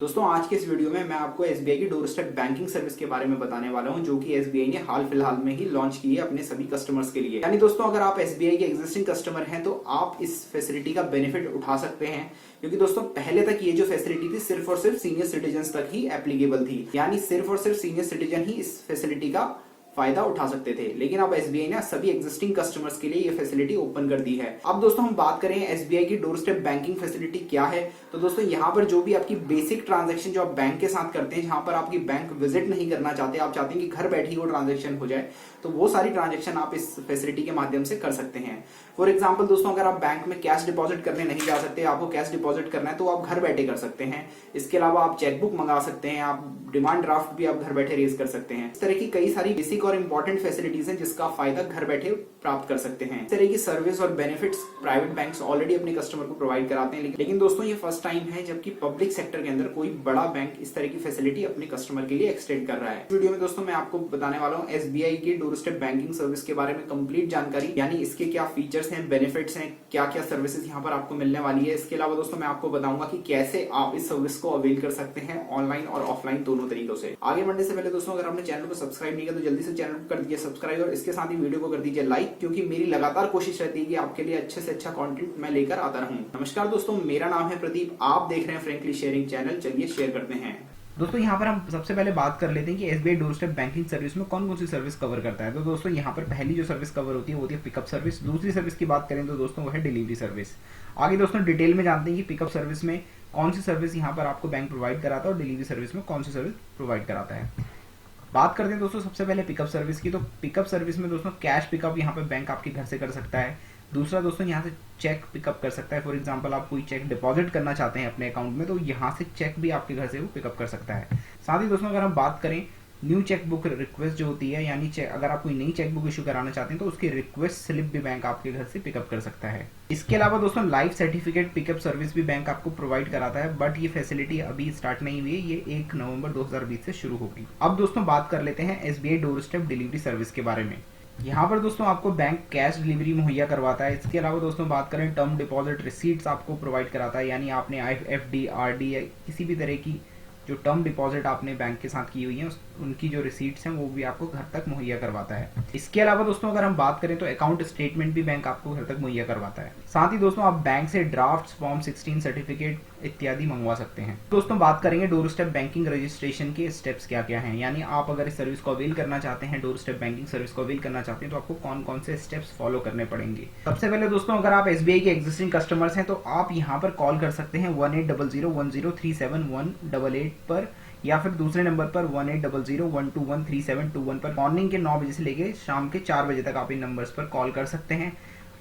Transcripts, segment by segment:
दोस्तों आज के इस वीडियो में मैं आपको एसबीआई की डोर स्टेप बैंकिंग सर्विस के बारे में बताने वाला हूं, जो कि एसबीआई ने हाल फिलहाल में ही लॉन्च की है अपने सभी कस्टमर्स के लिए। यानी दोस्तों अगर आप एसबीआई के एग्जिस्टिंग कस्टमर हैं तो आप इस फैसिलिटी का बेनिफिट उठा सकते हैं, क्योंकि दोस्तों पहले तक ये जो फैसिलिटी थी सिर्फ और सिर्फ सीनियर सिटीजन तक ही एप्लीकेबल थी। यानी सिर्फ और सिर्फ सीनियर सिटीजन ही इस फैसिलिटी का फायदा उठा सकते थे, लेकिन अब एसबीआई ने सभी एग्जिस्टिंग कस्टमर्स के लिए ये फैसिलिटी ओपन कर दी है। अब दोस्तों हम बात करें एसबीआई की डोर स्टेप बैंकिंग फैसिलिटी क्या है, तो दोस्तों यहाँ पर जो भी आपकी बेसिक ट्रांजैक्शन जो आप बैंक के साथ करते हैं, जहां पर आपकी बैंक विजिट नहीं करना चाहते, आप चाहते हैं कि घर बैठे ही वो ट्रांजेक्शन हो जाए, तो वो सारी ट्रांजेक्शन आप इस फैसिलिटी के माध्यम से कर सकते हैं। फॉर एग्जाम्पल दोस्तों अगर आप बैंक में कैश डिपॉजिट करने नहीं जा सकते, आपको कैश डिपॉजिट करना है तो आप घर बैठे कर सकते हैं। इसके अलावा आप चेकबुक मंगा सकते हैं, आप डिमांड ड्राफ्ट भी आप घर बैठे रेज कर सकते हैं। इस तरह की कई सारी बेसिक और इंपॉर्टेंट फैसिलिटीज हैं जिसका फायदा घर बैठे प्राप्त कर सकते हैं। इस तरह की सर्विस और बेनिफिट्स प्राइवेट बैंक्स ऑलरेडी अपने कस्टमर को प्रोवाइड कराते हैं, लेकिन दोस्तों ये फर्स्ट टाइम है जबकि पब्लिक सेक्टर के अंदर कोई बड़ा बैंक इस तरह की फैसिलिटी अपने कस्टमर के लिए एक्सटेंड कर रहा है। इस वीडियो में दोस्तों मैं आपको बताने वाला हूँ एसबीआई की डोर स्टेप बैंकिंग सर्विस के बारे में कंप्लीट जानकारी, यानी इसके क्या फीचर्स हैं, बेनिफिट्स हैं, क्या क्या सर्विसेज यहाँ पर आपको मिलने वाली है। इसके अलावा दोस्तों मैं आपको बताऊंगा कि कैसे आप इस सर्विस को अवेल कर सकते हैं ऑनलाइन और ऑफलाइन दोनों तरीकों से। आगे बढ़ने से पहले दोस्तों अगर आपने चैनल को सब्सक्राइब नहीं किया तो जल्दी से चैनल को कर दीजिए सब्सक्राइब और इसके साथ ही वीडियो को कर दीजिए लाइक, क्योंकि मेरी लगातार कोशिश रहती है कि आपके लिए अच्छे से अच्छा कंटेंट मैं लेकर आता रहूं। नमस्कार दोस्तों, मेरा नाम है प्रदीप, आप देख रहे हैं फ्रेंकली शेयरिंग चैनल। चलिए शेयर करते हैं। दोस्तों यहाँ पर हम सबसे पहले बात कर लेते हैं कि SBI door step banking service में कौन कौन सी सर्विस कवर करता है। तो दोस्तों यहाँ पर पहली जो सर्विस कवर होती है वो होती है पिकअप सर्विस। दूसरी सर्विस की बात करें तो दोस्तों वो है डिलीवरी सर्विस। आगे दोस्तों डिटेल में जानते हैं कि पिकअप सर्विस में कौन सी सर्विस यहाँ पर आपको बैंक प्रोवाइड कराता है और डिलीवरी सर्विस में कौन सी सर्विस प्रोवाइड कराता है। बात करते हैं दोस्तों सबसे पहले पिकअप सर्विस की। तो पिकअप सर्विस में दोस्तों कैश पिकअप यहाँ पर बैंक आपके घर से कर सकता है। दूसरा दोस्तों यहाँ से चेक पिकअप कर सकता है। फॉर एग्जांपल आप कोई चेक डिपॉजिट करना चाहते हैं अपने अकाउंट में, तो यहाँ से चेक भी आपके घर से वो पिकअप कर सकता है। साथ ही दोस्तों अगर हम बात करें न्यू चेकबुक रिक्वेस्ट जो होती है, यानी अगर आप कोई नई चेकबुक इशू कराना चाहते हैं तो उसकी रिक्वेस्ट स्लिप भी बैंक आपके घर से पिकअप कर सकता है। इसके अलावा दोस्तों लाइफ सर्टिफिकेट पिकअप सर्विस भी बैंक आपको प्रोवाइड कराता है, बट ये फैसिलिटी अभी स्टार्ट नहीं हुई है, ये 1 नवंबर 2020 से शुरू होगी। अब दोस्तों बात कर लेते हैं SBI door step delivery service के बारे में। यहाँ पर दोस्तों आपको बैंक कैश डिलीवरी मुहैया करवाता है। इसके अलावा दोस्तों बात करें टर्म डिपॉजिट रिसीट्स आपको प्रोवाइड कराता है, यानी आपने एफडी आरडी या किसी भी तरह की जो टर्म डिपॉजिट आपने बैंक के साथ की हुई है उनकी जो रिसीट्स हैं वो भी आपको घर तक मुहैया करवाता है। इसके अलावा दोस्तों अगर हम बात करें तो अकाउंट स्टेटमेंट भी बैंक आपको घर तक मुहैया करवाता है। साथ ही दोस्तों आप बैंक से ड्राफ्ट फॉर्म 16 सर्टिफिकेट इत्यादि मंगवा सकते हैं। दोस्तों बात करेंगे डोर स्टेप बैंकिंग रजिस्ट्रेशन के स्टेप्स क्या क्या हैं, यानी आप अगर इस सर्विस को अवेल करना चाहते हैं, डोर स्टेप बैंकिंग सर्विस को अवेल करना चाहते हैं, तो आपको कौन कौन से स्टेप्स फॉलो करने पड़ेंगे। सबसे पहले दोस्तों अगर आप एसबीआई के एग्जिस्टिंग कस्टमर्स हैं तो आप यहाँ पर कॉल कर सकते हैं 1800103718 पर, या फिर दूसरे नंबर पर 1800121371 पर। मॉर्निंग के 9 बजे से लेकर शाम के 4 बजे तक आप इन नंबर्स पर कॉल कर सकते हैं,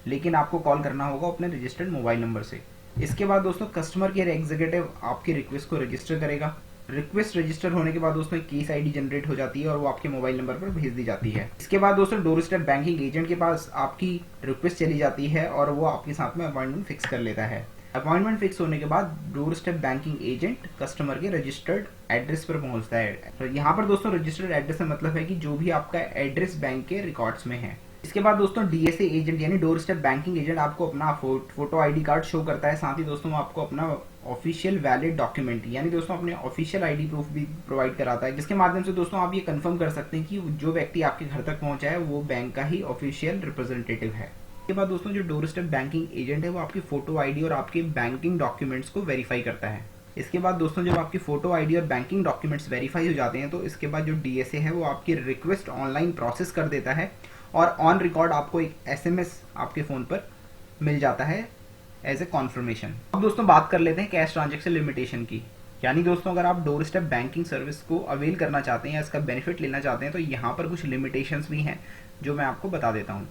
लेकिन आपको कॉल करना होगा अपने रजिस्टर्ड मोबाइल नंबर से। इसके बाद दोस्तों कस्टमर केयर एग्जीक्यूटिव आपकी रिक्वेस्ट को रजिस्टर करेगा। रिक्वेस्ट रजिस्टर होने के बाद दोस्तों केस आईडी जनरेट हो जाती है और वो आपके मोबाइल नंबर पर भेज दी जाती है। इसके बाद दोस्तों डोर स्टेप बैंकिंग एजेंट के पास आपकी रिक्वेस्ट चली जाती है और वो आपके साथ में अपॉइंटमेंट फिक्स कर लेता है। अपॉइंटमेंट फिक्स होने के बाद door step banking agent customer के रजिस्टर्ड एड्रेस पर पहुंचता है। तो यहाँ पर दोस्तों रजिस्टर्ड एड्रेस का मतलब है कि जो भी आपका एड्रेस बैंक के रिकॉर्ड्स में है। इसके बाद दोस्तों डीएसए एजेंट यानी डोर स्टेप बैंकिंग एजेंट आपको अपना फोटो आईडी कार्ड शो करता है। साथ ही दोस्तों आपको अपना ऑफिशियल वैलिड डॉक्यूमेंट यानी दोस्तों अपने ऑफिशियल आईडी प्रूफ भी प्रोवाइड कराता है, जिसके माध्यम से दोस्तों आप ये कंफर्म कर सकते हैं कि जो व्यक्ति आपके घर तक पहुंचा है वो बैंक का ही ऑफिशियल रिप्रेजेंटेटिव है। इसके बाद दोस्तों जो डोर स्टेप बैंकिंग एजेंट है वो आपकी फोटो आईडी और आपके बैंकिंग डॉक्यूमेंट्स को वेरीफाई करता है। इसके बाद दोस्तों जब आपकी फोटो आईडी और बैंकिंग डॉक्यूमेंट्स वेरीफाई हो जाते हैं तो इसके बाद जो डीएसए है वो आपकी रिक्वेस्ट ऑनलाइन प्रोसेस कर देता है और ऑन रिकॉर्ड आपको एक एसएमएस आपके फोन पर मिल जाता है एज ए कॉन्फर्मेशन। अब दोस्तों बात कर लेते हैं कैश ट्रांजेक्शन लिमिटेशन की। यानी दोस्तों अगर आप डोर स्टेप बैंकिंग सर्विस को अवेल करना चाहते हैं या इसका बेनिफिट लेना चाहते हैं तो यहाँ पर कुछ लिमिटेशंस भी हैं जो मैं आपको बता देता हूँ।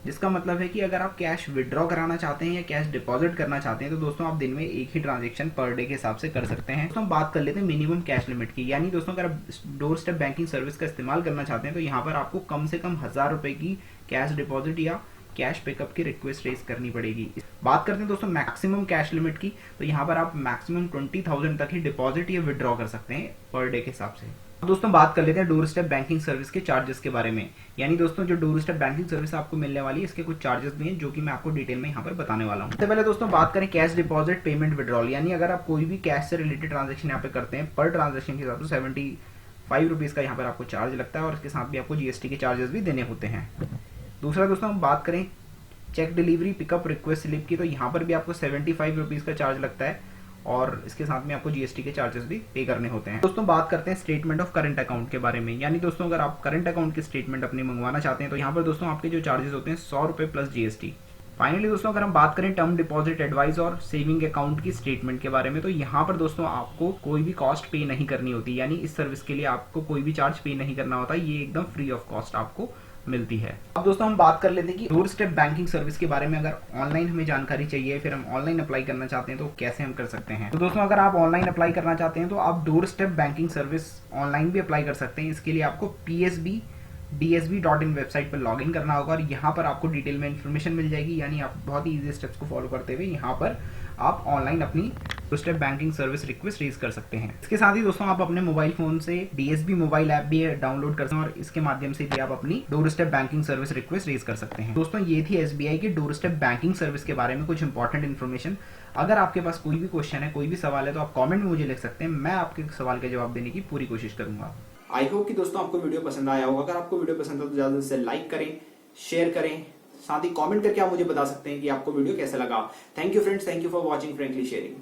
जिसका मतलब है कि अगर आप कैश विड्रॉ कराना चाहते हैं या कैश डिपॉजिट करना चाहते हैं तो दोस्तों आप दिन में एक ही ट्रांजेक्शन पर डे के हिसाब से कर सकते हैं। तो हम बात कर लेते हैं मिनिमम कैश लिमिट की। यानी दोस्तों अगर आप डोर स्टेप बैंकिंग सर्विस का इस्तेमाल करना चाहते हैं तो यहाँ पर आपको कम से कम 1000 रुपए की कैश डिपॉजिट या कैश पिकअप की रिक्वेस्ट रेज करनी पड़ेगी। बात करते हैं दोस्तों मैक्सिमम कैश लिमिट की, तो यहाँ पर आप मैक्सिमम 20,000 तक ही डिपॉजिट या विड्रॉ कर सकते हैं पर डे के हिसाब से। अब दोस्तों बात कर लेते हैं डोर स्टेप बैंकिंग सर्विस के चार्जेस के बारे में। यानी दोस्तों जो डोर स्टेप बैंकिंग सर्विस आपको मिलने वाली है, इसके कुछ चार्जेस भी हैं जो कि मैं आपको डिटेल में यहाँ पर बताने वाला हूँ। सबसे पहले दोस्तों बात करें कैश डिपॉजिट पेमेंट विड्रॉल, यानी अगर आप कोई भी कैश से रिलेटेड ट्रांजेक्शन यहाँ पे करते हैं, पर ट्रांजेक्शन के हिसाब से 75 रुपीज का यहाँ पर आपको चार्ज लगता है और इसके साथ भी आपको जीएसटी के चार्जेस भी देने होते हैं। दूसरा दोस्तों हम बात करें cheque delivery pickup request slip की, तो यहाँ पर भी आपको 75 रुपीज का चार्ज लगता है और इसके साथ में आपको जीएसटी के चार्जेस भी पे करने होते हैं। दोस्तों बात करते हैं स्टेटमेंट ऑफ करंट अकाउंट के बारे में। यानी दोस्तों अगर आप करंट अकाउंट की स्टेटमेंट अपनी मंगवाना चाहते हैं तो यहाँ पर दोस्तों आपके जो चार्जेस होते हैं 100 रुपए प्लस जीएसटी। फाइनली दोस्तों अगर हम बात करें टर्म डिपॉजिट एडवाइस और सेविंग अकाउंट की स्टेटमेंट के बारे में, तो यहाँ पर दोस्तों आपको कोई भी कॉस्ट पे नहीं करनी होती, यानी इस सर्विस के लिए आपको कोई भी चार्ज पे नहीं करना होता, ये एकदम फ्री ऑफ कॉस्ट आपको मिलती है। अब दोस्तों हम बात कर लेते हैं कि डोर स्टेप बैंकिंग सर्विस के बारे में। अगर ऑनलाइन हमें जानकारी चाहिए, फिर हम ऑनलाइन अप्लाई करना चाहते हैं तो कैसे हम कर सकते हैं। तो दोस्तों अगर आप ऑनलाइन अप्लाई करना चाहते हैं तो आप door step banking service online भी अप्लाई कर सकते हैं। इसके लिए आपको psb.dsb.in वेबसाइट पर लॉगिन करना होगा और यहाँ पर आपको डिटेल में इन्फॉर्मेशन मिल जाएगी। यानी आप बहुत ही इजी स्टेप्स को फॉलो करते हुए यहाँ पर आप ऑनलाइन अपनी doorstep banking service request raise कर सकते हैं। इसके साथ ही दोस्तों आप अपने मोबाइल फोन से डीएसबी मोबाइल ऐप भी डाउनलोड कर सकते हैं और इसके माध्यम से भी आप अपनी doorstep banking service request raise कर सकते हैं। दोस्तों ये थी एसबीआई की डोर स्टेप बैंकिंग सर्विस के बारे में कुछ इंपॉर्टेंट इन्फॉर्मेशन। अगर आपके पास कोई भी क्वेश्चन है, कोई भी सवाल है तो आप कॉमेंट में मुझे लिख सकते हैं, मैं आपके सवाल का जवाब देने की पूरी कोशिश करूंगा। आई होप कि दोस्तों आपको वीडियो पसंद आया होगा। अगर आपको वीडियो पसंद हो तो ज्यादा से लाइक करें, शेयर करें, साथ ही कमेंट करके आप मुझे बता सकते हैं कि आपको वीडियो कैसा लगा। Thank you friends, thank you for watching frankly sharing.